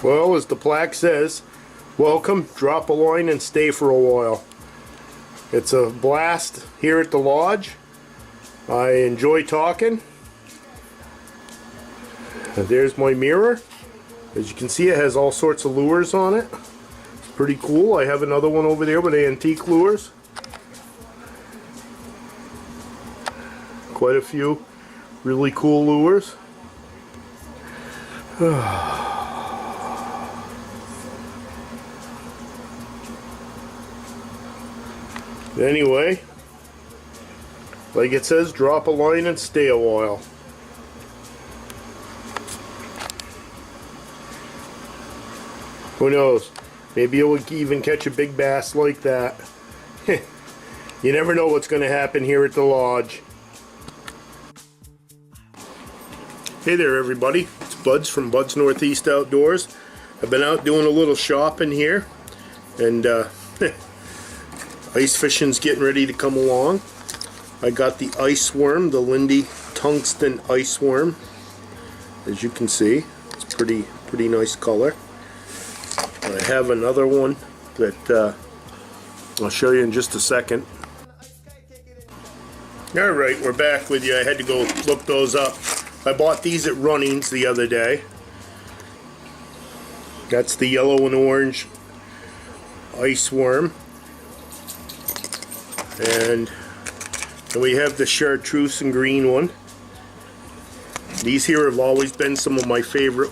Well, as the plaque says, welcome, drop a line and stay for a while. It's a blast here at the lodge. I enjoy talking. There's my mirror. As you can see, it has all sorts of lures on it. It's pretty cool. I have another one over there with antique lures. Quite a few really cool lures. Anyway, like it says, drop a line and stay a while. Who knows? Maybe you'll even catch a big bass like that. You never know what's going to happen here at the lodge. Hey there everybody, it's Buds from Buds Northeast Outdoors. I've been out doing a little shopping here, and ice fishing's getting ready to come along. I got the ice worm, the Lindy tungsten ice worm. As you can see, it's pretty nice color. I have another one that I'll show you in just a second. Alright, we're back with you. I had to go look those up. I bought these at Runnings the other day. That's the yellow and orange ice worm. And we have the chartreuse and green one. These here have always been some of my favorite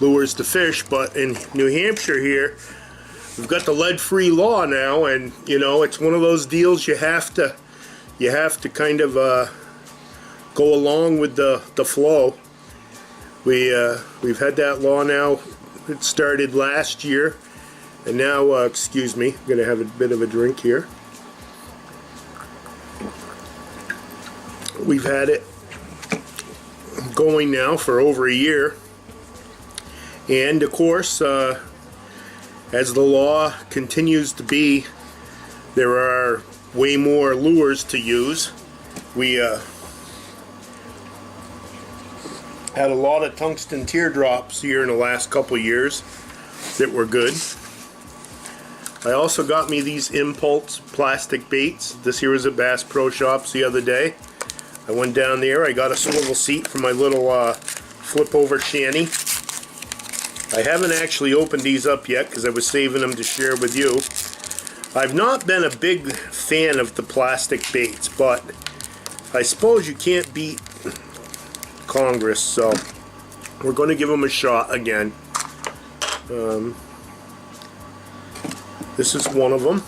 lures to fish, but in New Hampshire here, we've got the lead-free law now, and you know, it's one of those deals you have to kind of go along with the flow. We've had that law now. It started last year, and now excuse me, I'm gonna have a bit of a drink here. We've had it going now for over a year, and of course, as the law continues to be, there are way more lures to use. We had a lot of tungsten teardrops here in the last couple years that were good. I also got me these Impulse plastic baits. This here was at Bass Pro Shops the other day. I went down there, I got a swivel seat for my little flip over shanty. I haven't actually opened these up yet because I was saving them to share with you. I've not been a big fan of the plastic baits, but I suppose you can't beat Congress, so we're going to give them a shot again. This is one of them.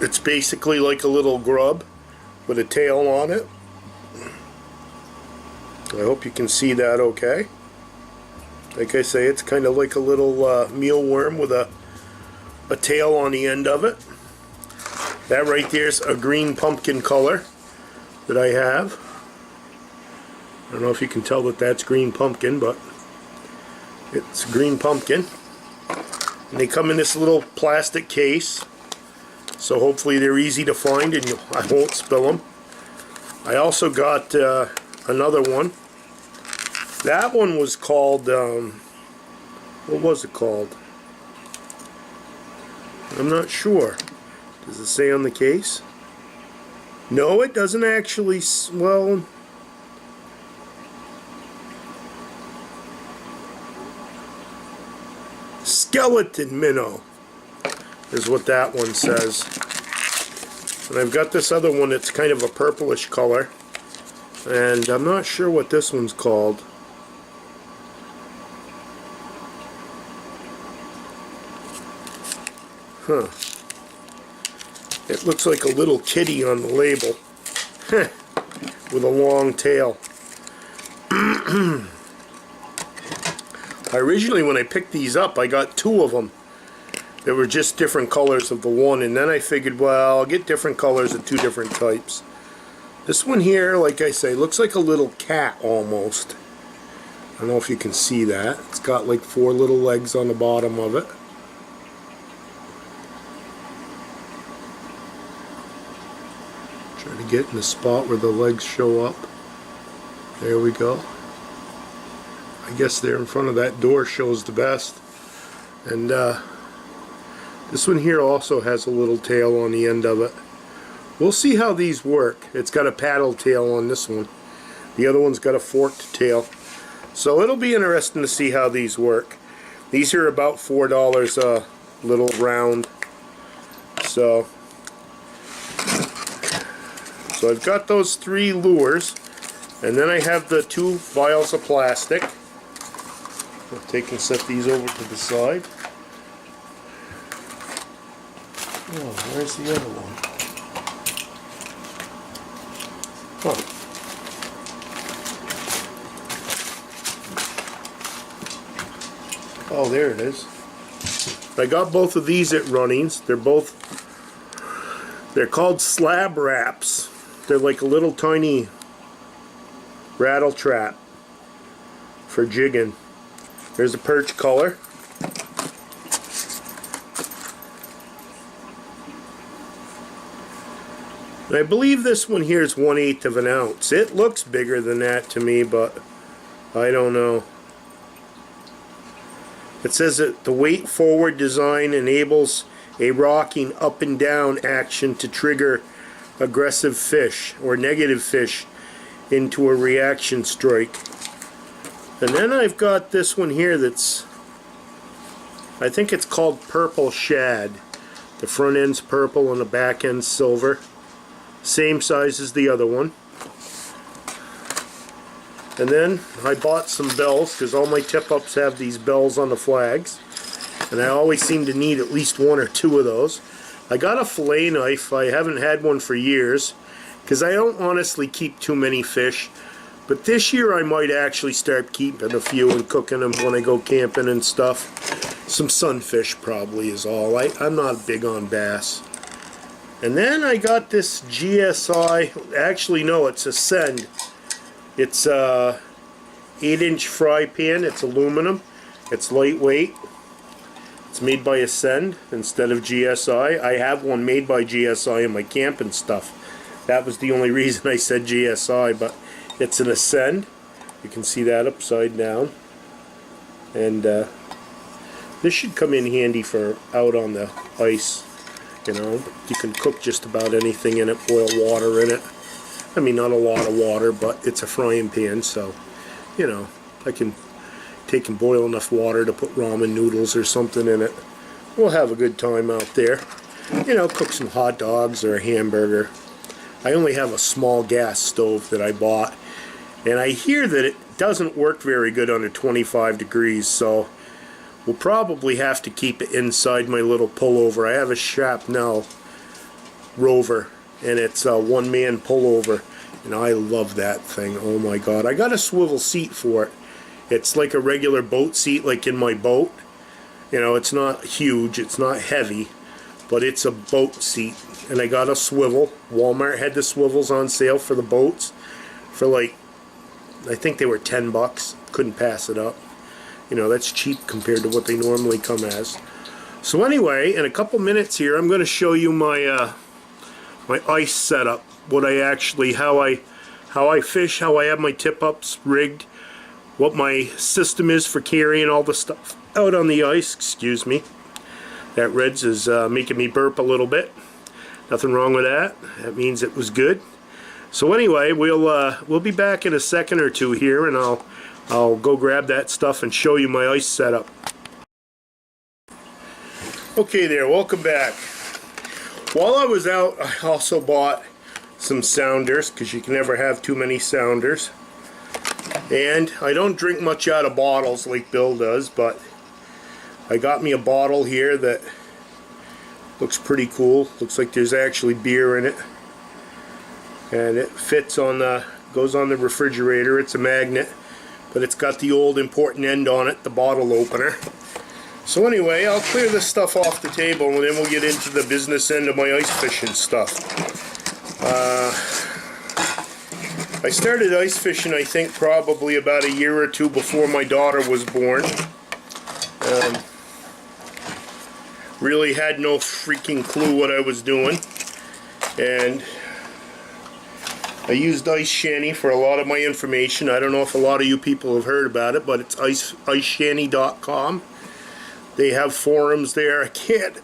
It's basically like a little grub with a tail on it. I hope you can see that okay. Like I say, it's kind of like a little mealworm with a tail on the end of it. That right there is a green pumpkin color that I have. I don't know if you can tell that that's green pumpkin, but it's green pumpkin. And they come in this little plastic case, so hopefully they're easy to find and I won't spill them. I also got another one. That one was called, what was it called? I'm not sure. Does it say on the case? No, it doesn't actually. Well, skeleton minnow is what that one says. And I've got this other one that's kind of a purplish color, and I'm not sure what this one's called. Huh. It looks like a little kitty on the label. With a long tail. Originally when I picked these up, I got two of them. They were just different colors of the one, and then I figured, well, I'll get different colors of two different types. This one here, like I say, looks like a little cat almost. I don't know if you can see that. It's got like 4 little legs on the bottom of it. Try to get in the spot where the legs show up. There we go. I I guess there in front of that door shows the best. And this one here also has a little tail on the end of it. We'll see how these work. It's got a paddle tail on this one. The other one's got a forked tail. So it'll be interesting to see how these work. These are about $4 a little round. So I've got those 3 lures, and then I have the 2 vials of plastic. I'll take and set these over to the side. Oh, where's the other one? Huh. Oh, there it is. I got both of these at Runnings. They're called slab wraps. They're like a little tiny rattle trap for jigging. There's a perch color. And I believe this one here is 1/8 of an ounce. It looks bigger than that to me, but I don't know. It says that the weight forward design enables a rocking up and down action to trigger aggressive fish or negative fish into a reaction strike. And then I've got this one here that's, I think it's called Purple Shad. The front end's purple and the back end's silver. Same size as the other one. And then I bought some bells because all my tip-ups have these bells on the flags. And I always seem to need at least 1 or 2 of those. I got a fillet knife. I haven't had one for years because I don't honestly keep too many fish. But this year I might actually start keeping a few and cooking them when I go camping and stuff. Some sunfish probably is all. I'm not big on bass. And then I got this GSI. Actually, no, it's Ascend. It's a 8-inch fry pan. It's aluminum. It's lightweight. It's made by Ascend instead of GSI. I have one made by GSI in my camping stuff. That was the only reason I said GSI, but it's an Ascend. You can see that upside down. And this should come in handy for out on the ice. You know, you can cook just about anything in it, boil water in it. I mean, not a lot of water, but it's a frying pan, so, you know, I can take and boil enough water to put ramen noodles or something in it. We'll have a good time out there. You know, cook some hot dogs or a hamburger. I only have a small gas stove that I bought, and I hear that it doesn't work very good under 25 degrees, so we'll probably have to keep it inside my little pullover. I have a Chaparral Rover, and it's a one-man pullover, and I love that thing. Oh my god. I got a swivel seat for it. It's like a regular boat seat, like in my boat. You know, it's not huge, it's not heavy, but it's a boat seat. And I got a swivel. Walmart had the swivels on sale for the boats for like, I think they were 10 bucks. Couldn't pass it up. You know, that's cheap compared to what they normally come as. So anyway, in a couple minutes here, I'm going to show you my my ice setup. What I actually, how I fish, how I have my tip-ups rigged, what my system is for carrying all the stuff out on the ice. Excuse me. That Reds is making me burp a little bit. Nothing wrong with that. That means it was good. So anyway, we'll be back in a second or two here, and I'll go grab that stuff and show you my ice setup. Okay there, welcome back. While I was out, I also bought some sounders, because you can never have too many sounders. And I don't drink much out of bottles like Bill does, but I got me a bottle here that looks pretty cool. Looks like there's actually beer in it. And it fits on the, goes on the refrigerator. It's a magnet, but it's got the old important end on it, the bottle opener. So anyway, I'll clear this stuff off the table, and then we'll get into the business end of my ice fishing stuff. I started ice fishing, I think, probably about a year or two before my daughter was born. Really had no freaking clue what I was doing. And I used Ice Shanty for a lot of my information. I don't know if a lot of you people have heard about it, but it's ICE'17.com. They have forums there. I can't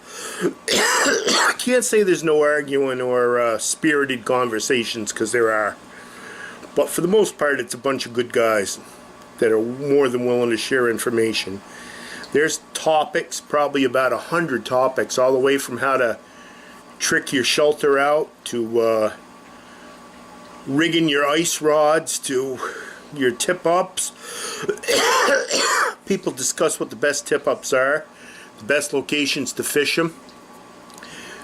say there's no arguing or spirited conversations, because there are. But for the most part, it's a bunch of good guys that are more than willing to share information. There's topics, probably about 100 topics, all the way from how to trick your shelter out to rigging your ice rods to your tip-ups. People discuss what the best tip-ups are, the best locations to fish them.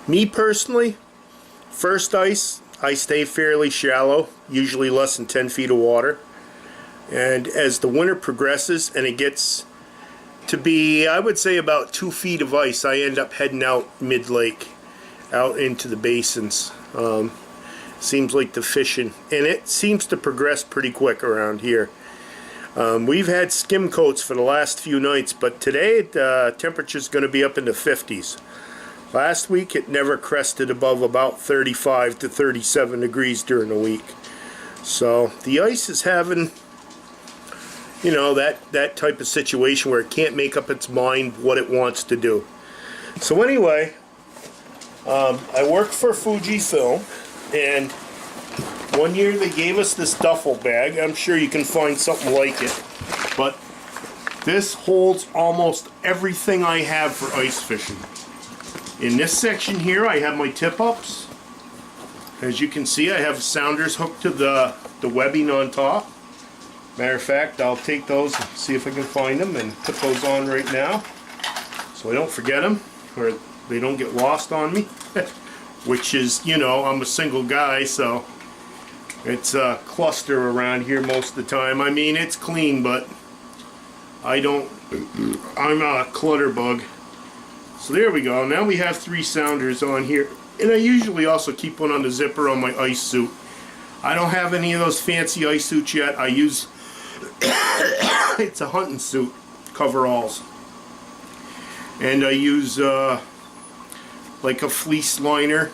Me personally, first ice, I stay fairly shallow, usually less than 10 feet of water. And as the winter progresses and it gets to be, I would say, about 2 feet of ice, I end up heading out mid-lake, out into the basins. Seems like the fishing, and it seems to progress pretty quick around here. We've had skim coats for the last few nights, but today the temperature's going to be up in the 50s. Last week it never crested above about 35 to 37 degrees during the week. So the ice is having, you know, that type of situation where it can't make up its mind what it wants to do. So anyway, I work for Fujifilm, and one year they gave us this duffel bag. I'm sure you can find something like it, but this holds almost everything I have for ice fishing. In this section here, I have my tip-ups. As you can see, I have sounders hooked to the webbing on top. Matter of fact, I'll take those and see if I can find them and put those on right now so I don't forget them or they don't get lost on me. Which is, you know, I'm a single guy, so it's a cluster around here most of the time. I mean, it's clean, but I'm a clutter bug. So there we go. Now we have 3 sounders on here. And I usually also keep one on the zipper on my ice suit. I don't have any of those fancy ice suits yet. I use, it's a hunting suit, coveralls. And I use like a fleece liner.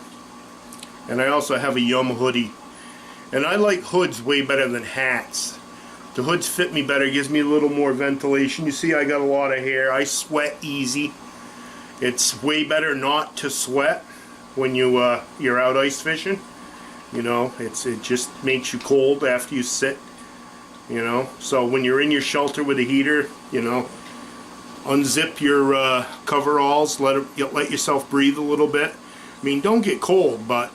And I also have a Yum hoodie. And I like hoods way better than hats. The hoods fit me better, gives me a little more ventilation. You see I got a lot of hair. I sweat easy. It's way better not to sweat when you're out ice fishing. You know, it just makes you cold after you sit. You know, so when you're in your shelter with a heater, you know, unzip your coveralls, let yourself breathe a little bit. I mean, don't get cold, but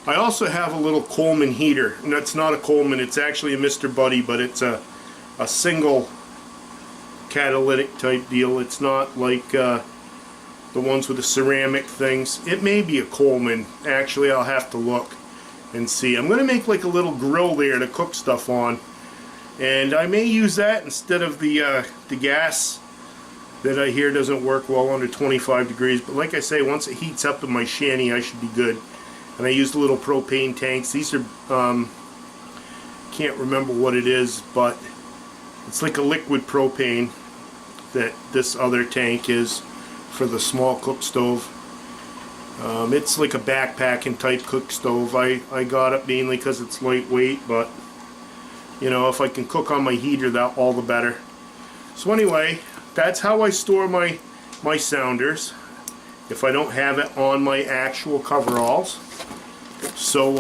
I also have a little Coleman heater, and that's not a Coleman, it's actually a Mr. Buddy, but it's a single catalytic type deal. It's not like the ones with the ceramic things. It may be a Coleman. Actually, I'll have to look and see. I'm going to make like a little grill there to cook stuff on, and I may use that instead of the gas that I hear doesn't work well under 25 degrees. But like I say, once it heats up in my shanty, I should be good. And I used little propane tanks. These are can't remember what it is, but it's like a liquid propane that this other tank is for the small cook stove. It's like a backpacking type cook stove. I got it mainly because it's lightweight, but you know, if I can cook on my heater, that all the better. So anyway, that's how I store my sounders if I don't have it on my actual coveralls. So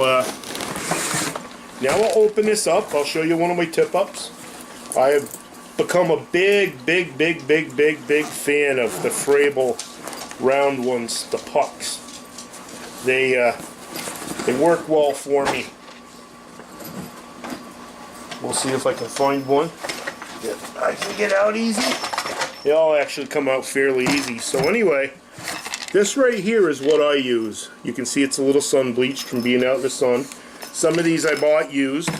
now I'll open this up. I'll show you one of my tip-ups. I have become a big fan of the Frabil round ones, the pucks. They work well for me. We'll see if I can find one that I can get out easy. They all actually come out fairly easy. So anyway, this right here is what I use. You can see it's a little sun bleached from being out in the sun. Some of these I bought used.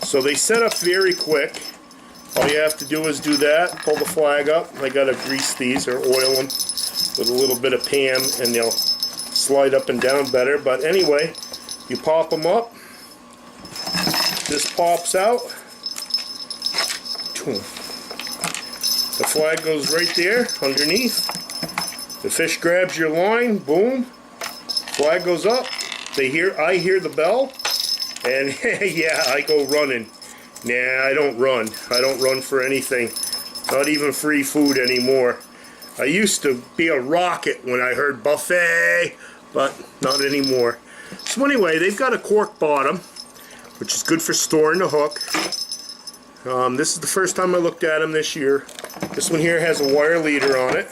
So they set up very quick. All you have to do is do that, pull the flag up. I gotta grease these or oil them with a little bit of Pam and they'll slide up and down better. But anyway, you pop them up. This pops out. The flag goes right there underneath. The fish grabs your line, boom. Flag goes up. I hear the bell. And yeah, I go running. Nah, I don't run. I don't run for anything. Not even free food anymore. I used to be a rocket when I heard buffet, but not anymore. So anyway, they've got a cork bottom, which is good for storing the hook. This is the first time I looked at them this year. This one here has a wire leader on it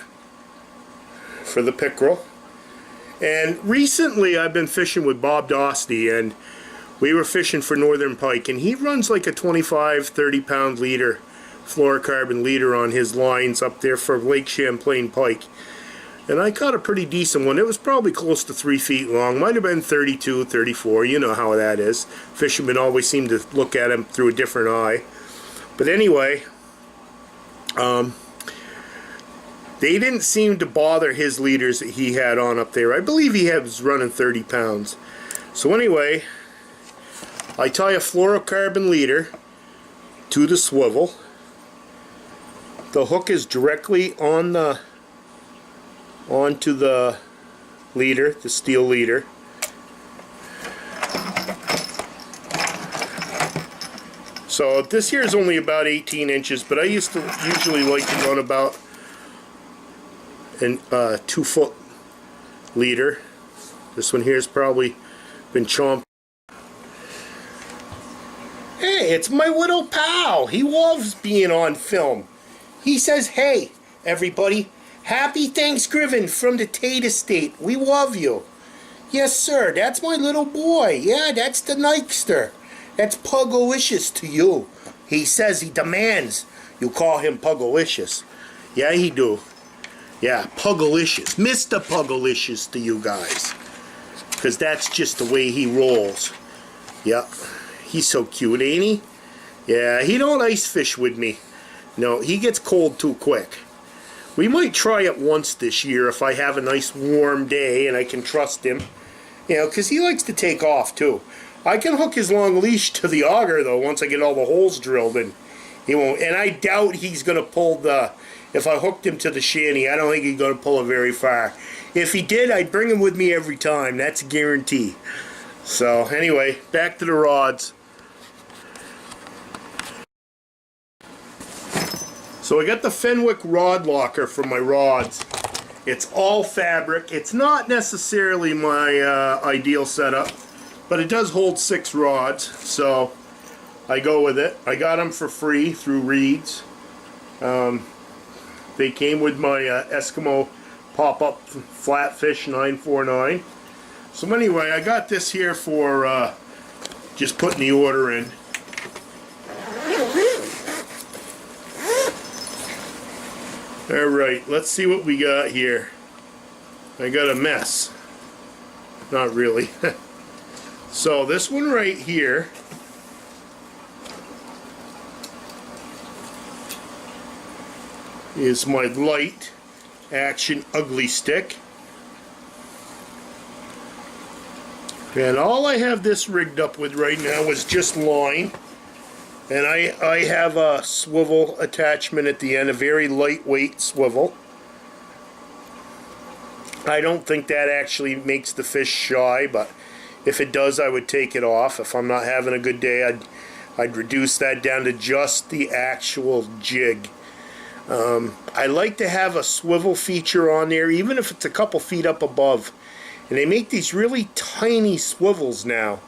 for the pickerel. And recently I've been fishing with Bob Dosty, and we were fishing for northern pike, and he runs like a 25-30 pound leader, fluorocarbon leader on his lines up there for Lake Champlain pike. And I caught a pretty decent one. It was probably close to 3 feet long. Might have been 32, 34. You know how that is. Fishermen always seem to look at him through a different eye. But anyway, they didn't seem to bother his leaders that he had on up there. I believe he was running 30 pounds. So anyway, I tie a fluorocarbon leader to the swivel. The hook is directly on onto the leader, the steel leader. So this here is only about 18 inches, but I used to usually like to run about a 2 foot leader. This one here has probably been chomped. Hey, it's my little pal. He loves being on film. He says, "Hey, everybody, happy Thanksgiving from the Tate Estate. We love you." Yes, sir, that's my little boy. Yeah, that's the Nikester. That's Pugalicious to you. He says he demands you call him Pugalicious. Yeah, he do. Yeah, Pugalicious. Mr. Pugalicious to you guys. Because that's just the way he rolls. Yep. He's so cute, ain't he? Yeah, he don't ice fish with me. No, he gets cold too quick. We might try it once this year if I have a nice warm day and I can trust him. You know, because he likes to take off too. I can hook his long leash to the auger though once I get all the holes drilled, and he won't. And I doubt he's going to pull the... If I hooked him to the shanty, I don't think he's going to pull it very far. If he did, I'd bring him with me every time. That's a guarantee. So anyway, back to the rods. So I got the Fenwick rod locker for my rods. It's all fabric. It's not necessarily my ideal setup, but it does hold 6 rods, so I go with it. I got them for free through Reed's. They came with my Eskimo pop-up flatfish 949. So anyway, I got this here for just putting the order in. Alright, let's see what we got here. I got a mess. Not really. So this one right here is my light action ugly stick. And all I have this rigged up with right now is just line. And I have a swivel attachment at the end, a very lightweight swivel. I don't think that actually makes the fish shy, but if it does, I would take it off. If I'm not having a good day, I'd reduce that down to just the actual jig. I like to have a swivel feature on there, even if it's a couple feet up above. And they make these really tiny swivels now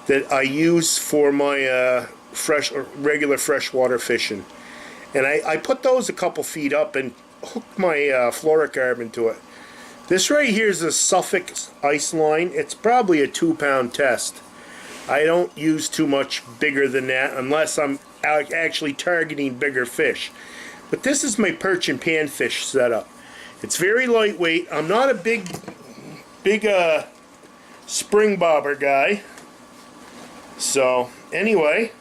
that I use for my regular freshwater fishing. And I put those a couple feet up and hook my fluorocarbon to it. This right here is a Suffolk ice line. It's probably a 2-pound test. I don't use too much bigger than that unless I'm actually targeting bigger fish. But this is my perch and panfish setup. It's very lightweight. I'm not a big spring bobber guy. So anyway,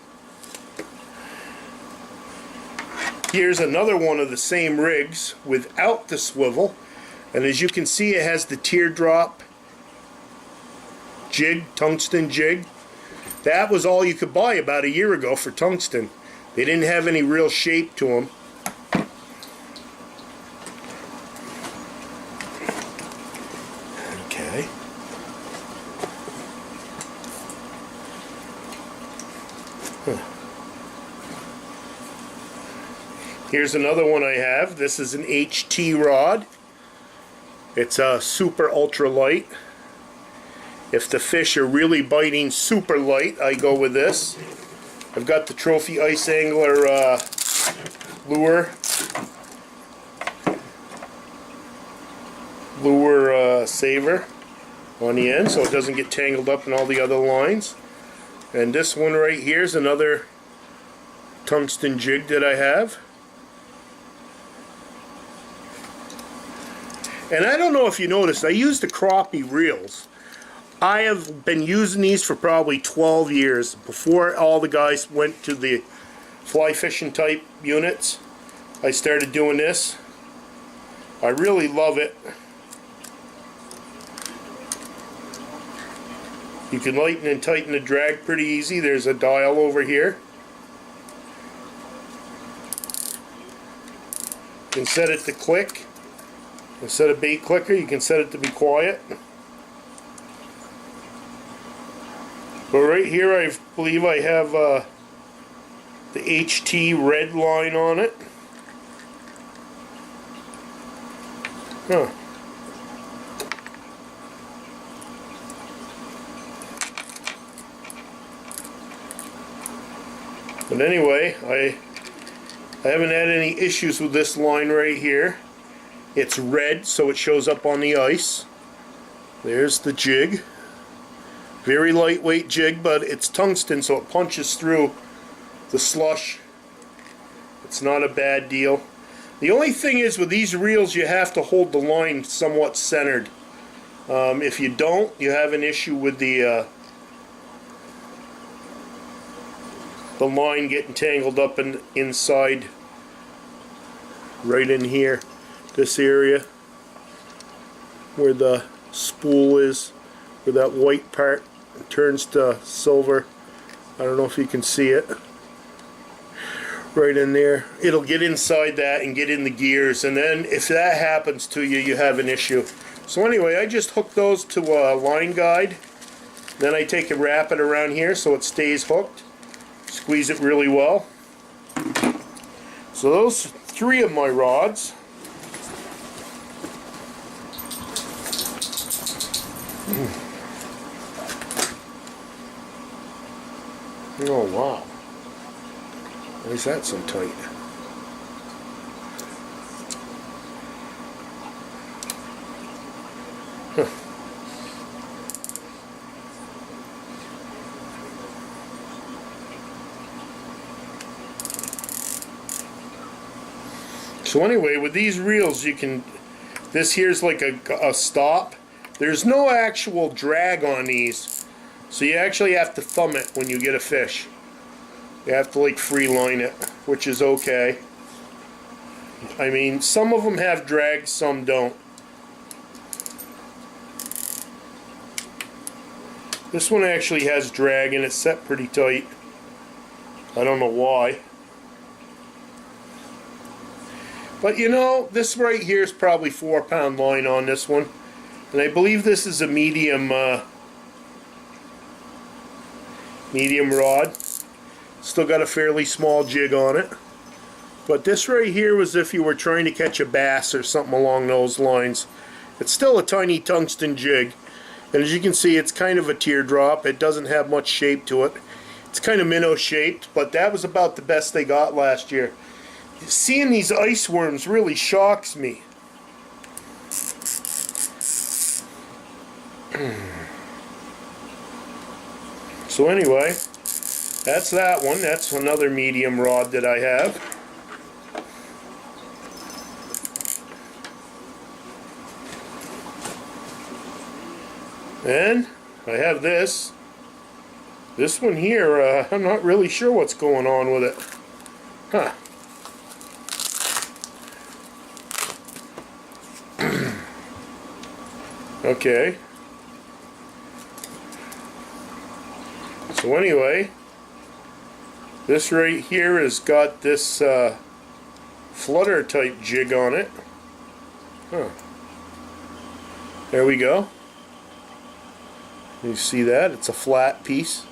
here's another one of the same rigs without the swivel. And as you can see, it has the teardrop jig, tungsten jig. That was all you could buy about a year ago for tungsten. They didn't have any real shape to them. Okay. Here's another one I have. This is an HT rod. It's a super ultra light. If the fish are really biting super light, I go with this. I've got the Trophy Ice Angler lure saver on the end, so it doesn't get tangled up in all the other lines. And this one right here is another tungsten jig that I have. And I don't know if you noticed, I use the crappie reels. I have been using these for probably 12 years. Before all the guys went to the fly fishing type units, I started doing this. I really love it. You can lighten and tighten the drag pretty easy. There's a dial over here. You can set it to click. Instead of bait clicker, you can set it to be quiet. But right here, I believe I have the HT red line on it. Huh. But anyway, I haven't had any issues with this line right here. It's red, so it shows up on the ice. There's the jig. Very lightweight jig, but it's tungsten, so it punches through the slush. It's not a bad deal. The only thing is, with these reels, you have to hold the line somewhat centered. If you don't, you have an issue with the line getting tangled up inside, right in here. This area where the spool is, where that white part turns to silver. I don't know if you can see it. Right in there. It'll get inside that and get in the gears, and then if that happens to you, you have an issue. So anyway, I just hook those to a line guide. Then I take and wrap it around here so it stays hooked. Squeeze it really well. So those 3 of my rods. Oh wow, why is that so tight? Huh. So anyway, with these reels you can, this here's like a stop. There's no actual drag on these, so you actually have to thumb it when you get a fish. You have to like free line it, which is okay. I mean, some of them have drag, some don't. This one actually has drag and it's set pretty tight. I don't know why. But you know, this right here is probably 4-pound line on this one. And I believe this is a medium rod. Still got a fairly small jig on it. But this right here was if you were trying to catch a bass or something along those lines. It's still a tiny tungsten jig. And as you can see, it's kind of a teardrop. It doesn't have much shape to it. It's kind of minnow shaped, but that was about the best they got last year. Seeing these ice worms really shocks me. So anyway, that's that one. That's another medium rod that I have. And I have this. This one here, I'm not really sure what's going on with it. Huh. Okay. So anyway, this right here has got this flutter type jig on it. Huh. There we go. You see that? It's a flat piece.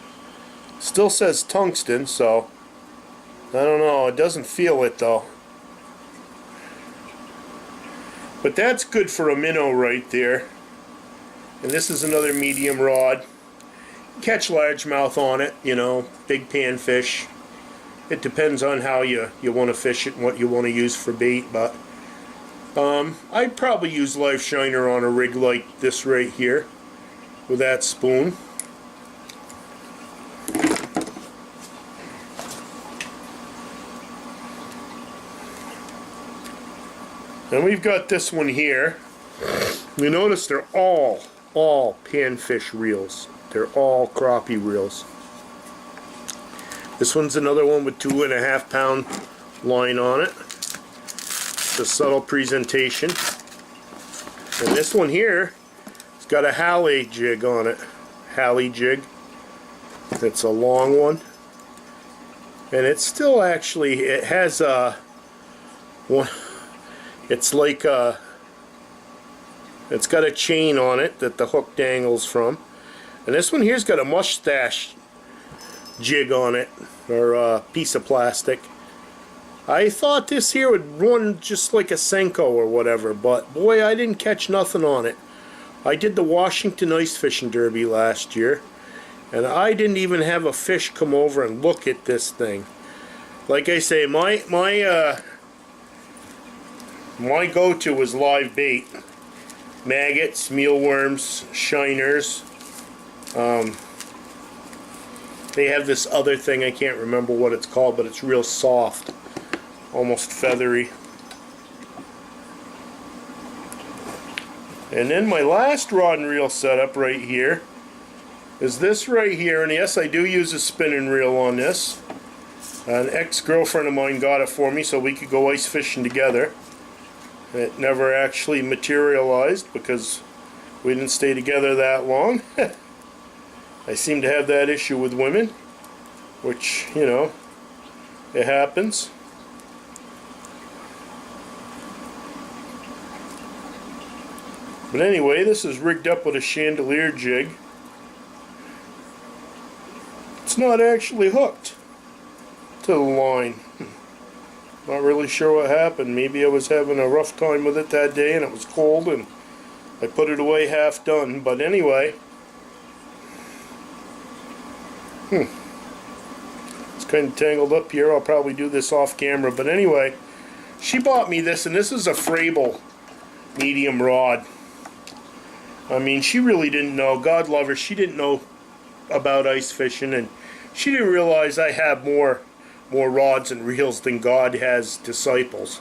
Still says tungsten, so I don't know. It doesn't feel it though. But that's good for a minnow right there. And this is another medium rod. Catch largemouth on it, you know, big panfish. It depends on how you want to fish it and what you want to use for bait, but I'd probably use live shiner on a rig like this right here with that spoon. And we've got this one here. You notice they're all panfish reels. They're all crappie reels. This one's another one with 2.5 pound line on it. It's a subtle presentation. And this one here, it's got a Halley jig on it. Halley jig. It's a long one. And it's still actually, it has a one. It's like it's got a chain on it that the hook dangles from. And this one here's got a mustache jig on it, or a piece of plastic. I thought this here would run just like a Senko or whatever, but boy, I didn't catch nothing on it. I did the Washington Ice Fishing Derby last year, and I didn't even have a fish come over and look at this thing. Like I say, my go-to was live bait. Maggots, mealworms, shiners. They have this other thing, I can't remember what it's called, but it's real soft. Almost feathery. And then my last rod and reel setup right here is this right here. And yes, I do use a spinning reel on this. An ex-girlfriend of mine got it for me so we could go ice fishing together. It never actually materialized because we didn't stay together that long. I seem to have that issue with women, which, you know, it happens. But anyway, this is rigged up with a chandelier jig. It's not actually hooked to the line. Not really sure what happened. Maybe I was having a rough time with it that day and it was cold and I put it away half done. But anyway, it's kind of tangled up here. I'll probably do this off camera. But anyway, she bought me this, and this is a Frable medium rod. I mean, she really didn't know. God love her. She didn't know about ice fishing, and she didn't realize I have more rods and reels than God has disciples.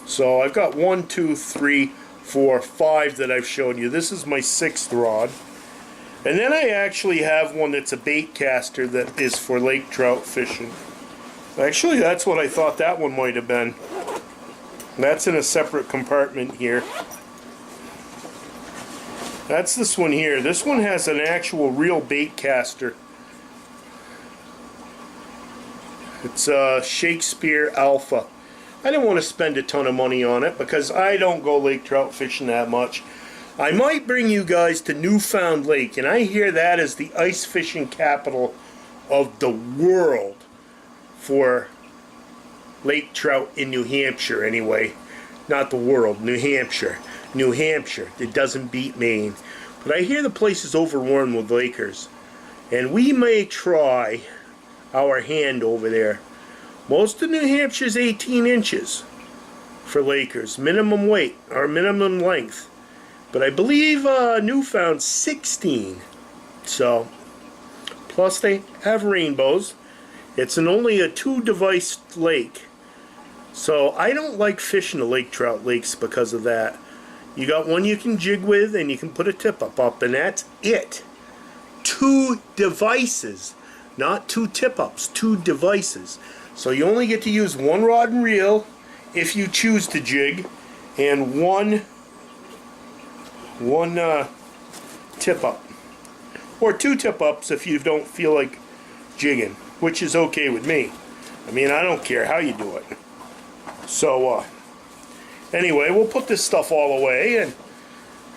So I've got 1, 2, 3, 4, 5 that I've shown you. This is my 6th rod. And then I actually have one that's a bait caster that is for lake trout fishing. Actually, that's what I thought that one might have been. That's in a separate compartment here. That's this one here. This one has an actual real bait caster. It's a Shakespeare Alpha. I didn't want to spend a ton of money on it because I don't go lake trout fishing that much. I might bring you guys to Newfound Lake, and I hear that is the ice fishing capital of the world for lake trout in New Hampshire anyway. Not the world, New Hampshire. New Hampshire. It doesn't beat Maine. But I hear the place is overrun with lakers. And we may try our hand over there. Most of New Hampshire's 18 inches for lakers. Minimum weight, or minimum length. But I believe Newfound's 16. So, plus they have rainbows. It's only a 2-device lake. So I don't like fishing the lake trout lakes because of that. You got one you can jig with and you can put a tip up, and that's it. 2 devices. Not 2 tip-ups, 2 devices. So you only get to use 1 rod and reel if you choose to jig, and one tip-up. Or 2 tip-ups if you don't feel like jigging, which is okay with me. I mean, I don't care how you do it. So, anyway, we'll put this stuff all away, and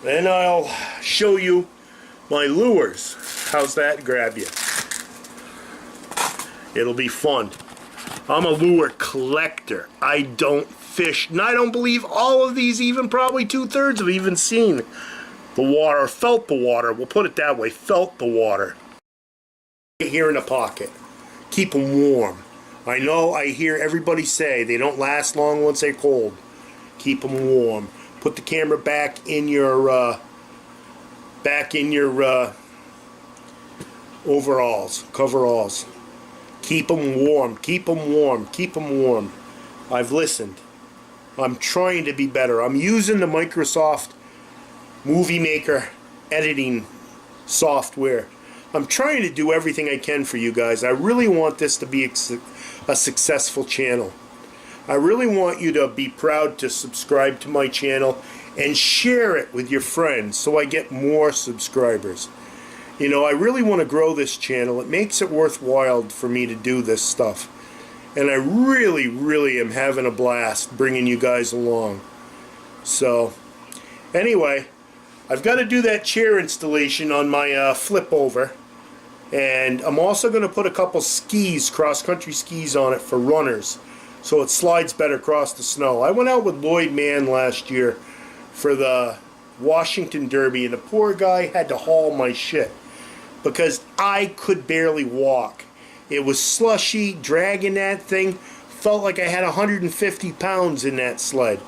then I'll show you my lures. How's that grab you? It'll be fun. I'm a lure collector. I don't fished, and I don't believe all of these, even probably 2/3 have even seen the water, felt the water. We'll put it that way, felt the water. Here in the pocket. Keep them warm. I know I hear everybody say they don't last long once they're cold. Keep them warm. Put the camera back in your overalls, coveralls. Keep them warm. Keep them warm. Keep them warm. I've listened. I'm trying to be better. I'm using the Microsoft Movie Maker editing software. I'm trying to do everything I can for you guys. I really want this to be a successful channel. I really want you to be proud to subscribe to my channel and share it with your friends so I get more subscribers. You know, I really want to grow this channel. It makes it worthwhile for me to do this stuff. And I really, really am having a blast bringing you guys along. So, anyway, I've got to do that chair installation on my flip over. And I'm also going to put a couple skis, cross-country skis on it for runners, so it slides better across the snow. I went out with Lloyd Mann last year for the Washington Derby, and the poor guy had to haul my shit because I could barely walk. It was slushy, dragging that thing. Felt like I had 150 pounds in that sled.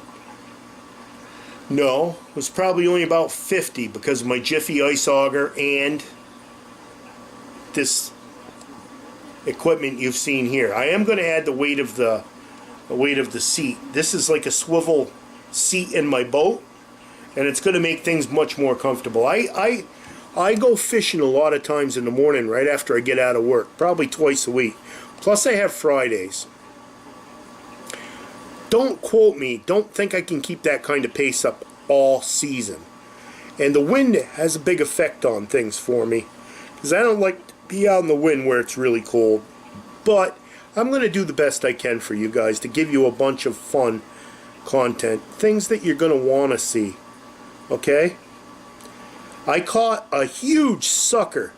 No, it was probably only about 50 because of my Jiffy ice auger and this equipment you've seen here. I am going to add the weight of the seat. This is like a swivel seat in my boat, and it's going to make things much more comfortable. I go fishing a lot of times in the morning right after I get out of work, probably twice a week. Plus I have Fridays. Don't quote me. Don't think I can keep that kind of pace up all season. And the wind has a big effect on things for me, because I don't like to be out in the wind where it's really cold. But I'm going to do the best I can for you guys to give you a bunch of fun content, things that you're going to want to see. Okay? I caught a huge sucker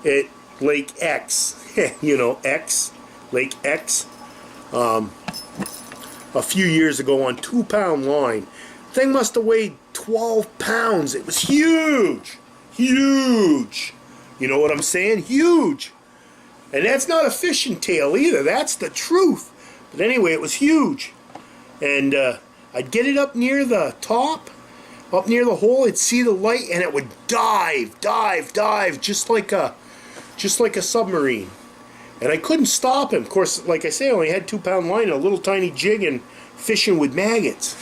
at Lake X. You know, X, Lake X, a few years ago on 2-pound line. Thing must have weighed 12 pounds. It was huge. Huge. You know what I'm saying? Huge. And that's not a fishing tale either. That's the truth. But anyway, it was huge. And I'd get it up near the top, up near the hole. I'd see the light, and it would dive, just like a submarine. And I couldn't stop him. Of course, like I say, I only had 2-pound line and a little tiny jig and fishing with maggots.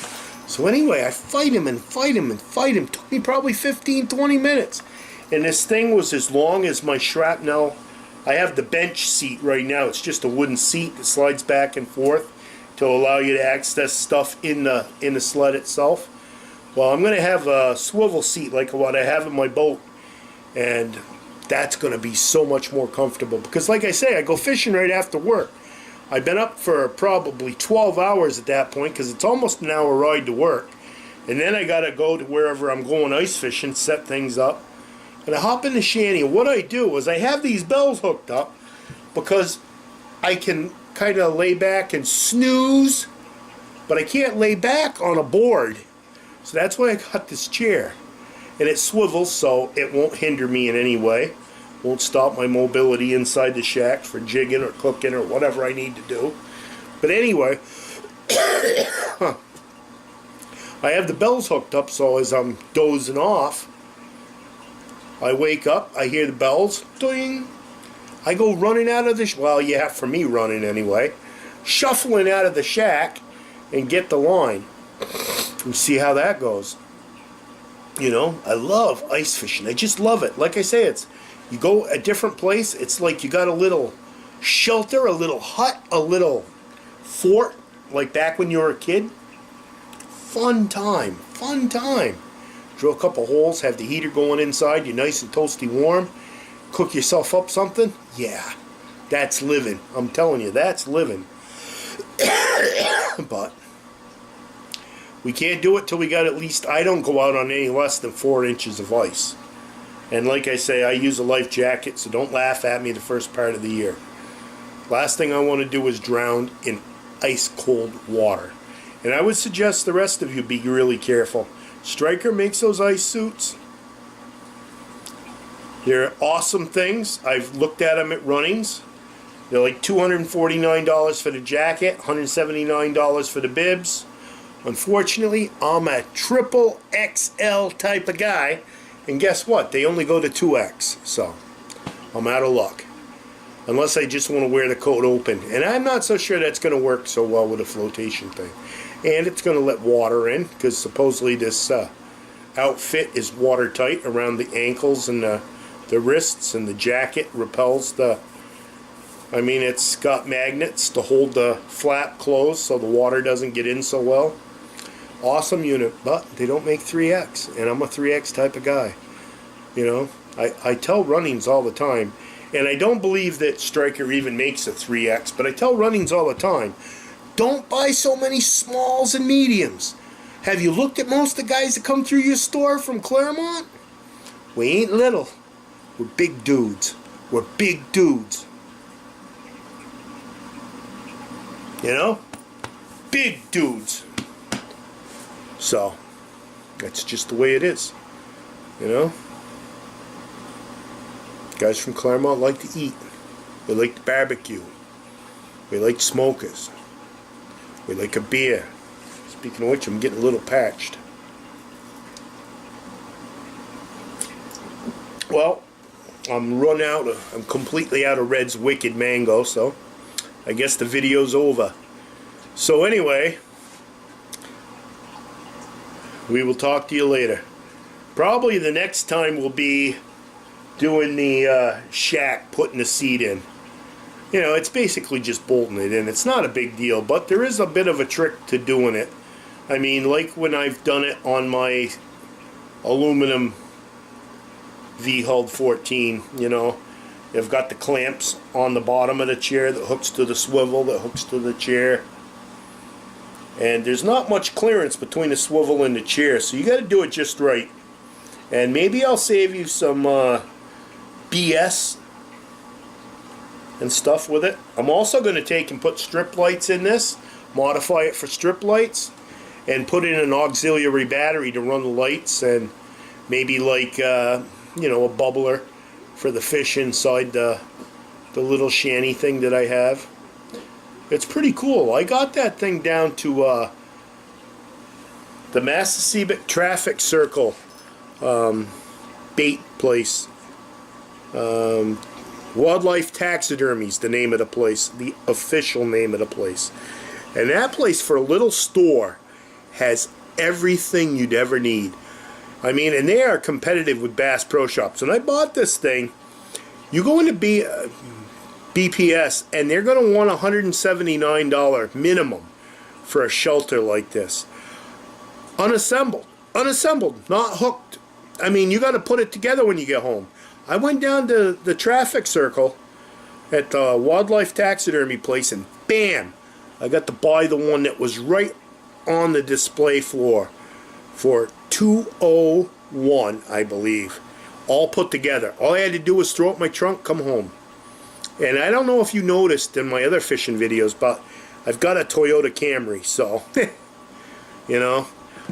So anyway, I fight him and fight him and fight him. It took me probably 15, 20 minutes. And this thing was as long as my shrapnel. I have the bench seat right now. It's just a wooden seat that slides back and forth to allow you to access stuff in the sled itself. Well, I'm going to have a swivel seat like what I have in my boat. And that's going to be so much more comfortable. Because like I say, I go fishing right after work. I've been up for probably 12 hours at that point because it's almost an hour ride to work. And then I got to go to wherever I'm going ice fishing, set things up. And I hop in the shanty, and what I do is I have these bells hooked up because I can kind of lay back and snooze, but I can't lay back on a board. So that's why I got this chair. And it swivels so it won't hinder me in any way. Won't stop my mobility inside the shack for jigging or cooking or whatever I need to do. But anyway, I have the bells hooked up so as I'm dozing off, I wake up, I hear the bells, ding. I go running out of the, well, yeah, for me running anyway, shuffling out of the shack and get the line and see how that goes. You know, I love ice fishing. I just love it. Like I say, it's, you go a different place, it's like you got a little shelter, a little hut, a little fort, like back when you were a kid. Fun time, fun time. Drill a couple holes, have the heater going inside, you're nice and toasty warm, cook yourself up something. Yeah, that's living. I'm telling you, that's living. But we can't do it till we got at least, I don't go out on any less than 4 inches of ice. And like I say, I use a life jacket, so don't laugh at me the first part of the year. Last thing I want to do is drown in ice cold water. And I would suggest the rest of you be really careful. Striker makes those ice suits. They're awesome things. I've looked at them at runnings. They're like $249 for the jacket, $179 for the bibs. Unfortunately, I'm a triple XL type of guy, and guess what? They only go to 2X, so I'm out of luck. Unless I just want to wear the coat open, and I'm not so sure that's going to work so well with a flotation thing. And it's going to let water in, because supposedly this outfit is watertight around the ankles and the wrists, and the jacket repels the... I mean, it's got magnets to hold the flap closed so the water doesn't get in so well. Awesome unit, but they don't make 3X, and I'm a 3X type of guy. You know, I tell Runnings all the time, and I don't believe that Striker even makes a 3X, but I tell Runnings all the time, don't buy so many smalls and mediums. Have you looked at most of the guys that come through your store from Claremont? We ain't little. We're big dudes. We're big dudes. You know? Big dudes. So, that's just the way it is. You know? Guys from Claremont like to eat. We like to barbecue. We like smokers. We like a beer. Speaking of which, I'm getting a little parched. Well, I'm completely out of Red's Wicked Mango, so I guess the video's over. So anyway, we will talk to you later. Probably the next time we'll be doing the shack, putting the seat in. You know, it's basically just bolting it in. It's not a big deal, but there is a bit of a trick to doing it. I mean, like when I've done it on my aluminum V-Hulled 14, you know, I've got the clamps on the bottom of the chair that hooks to the swivel, that hooks to the chair. And there's not much clearance between the swivel and the chair, so you got to do it just right. And maybe I'll save you some BS and stuff with it. I'm also going to take and put strip lights in this, modify it for strip lights, and put in an auxiliary battery to run the lights, and maybe like you know, a bubbler for the fish inside the little shanty thing that I have. It's pretty cool. I got that thing down to the Massasebet Traffic Circle bait place. Wildlife Taxidermy's the name of the place, the official name of the place. And that place, for a little store, has everything you'd ever need. I mean, and they are competitive with Bass Pro Shops. And I bought this thing. You go into BPS, and they're going to want $179 minimum for a shelter like this. Unassembled, not hooked. I mean, you got to put it together when you get home. I went down to the traffic circle at the Wildlife Taxidermy place, and bam, I got to buy the one that was right on the display floor for $201, I believe, all put together. All I had to do was throw up my trunk, come home. And I don't know if you noticed in my other fishing videos, but I've got a Toyota Camry, so you know,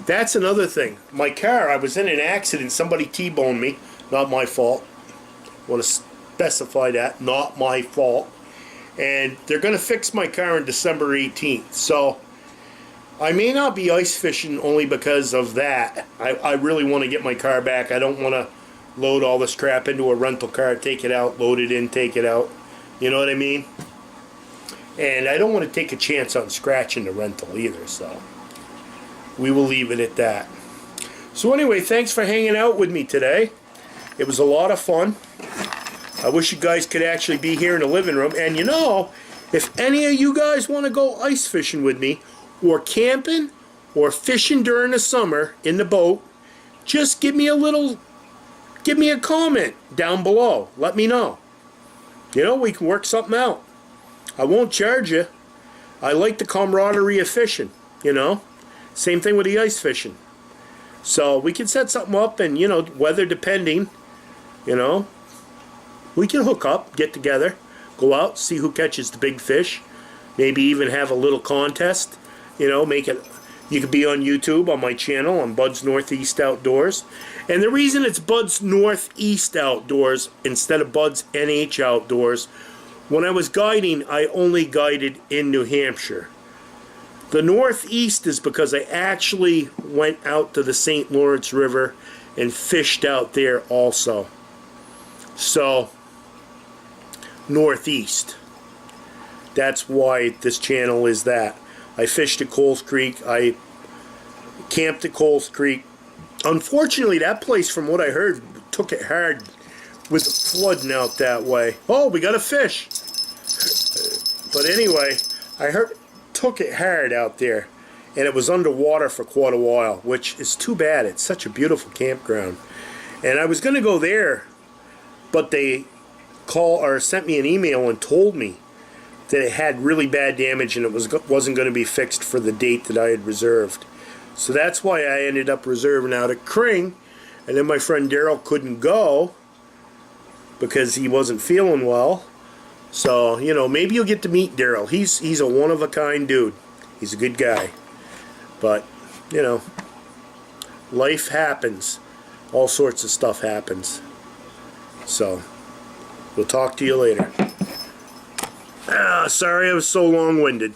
that's another thing. My car, I was in an accident, somebody T-boned me, not my fault. I want to specify that, not my fault. And they're going to fix my car on December 18th, so I may not be ice fishing only because of that. I really want to get my car back. I don't want to load all this crap into a rental car, take it out, load it in, take it out. You know what I mean? And I don't want to take a chance on scratching the rental either, so we will leave it at that. So anyway, thanks for hanging out with me today. It was a lot of fun. I wish you guys could actually be here in the living room. And you know, if any of you guys want to go ice fishing with me, or camping, or fishing during the summer in the boat, just give me a comment down below. Let me know. You know, we can work something out. I won't charge you. I like the camaraderie of fishing, you know. Same thing with the ice fishing. So we can set something up, and, you know, weather depending, you know, we can hook up, get together, go out, see who catches the big fish. Maybe even have a little contest, you know, make it You could be on YouTube on my channel on Bud's Northeast Outdoors. And the reason it's Bud's Northeast Outdoors instead of Bud's NH Outdoors, when I was guiding, I only guided in New Hampshire. The Northeast is because I actually went out to the St. Lawrence River and fished out there also. So, Northeast. That's why this channel is that. I fished at Coles Creek. I camped at Coles Creek. Unfortunately, that place, from what I heard, took it hard with the flooding out that way. Oh, we got a fish. But anyway, I heard it took it hard out there. And it was underwater for quite a while, which is too bad. It's such a beautiful campground. And I was going to go there, but they sent me an email and told me that it had really bad damage and it wasn't going to be fixed for the date that I had reserved. So that's why I ended up reserving out at Kring, and then my friend Daryl couldn't go because he wasn't feeling well. So, you know, maybe you'll get to meet Daryl. He's a one-of-a-kind dude. He's a good guy. But, you know, life happens. All sorts of stuff happens. So, we'll talk to you later. Sorry I was so long-winded.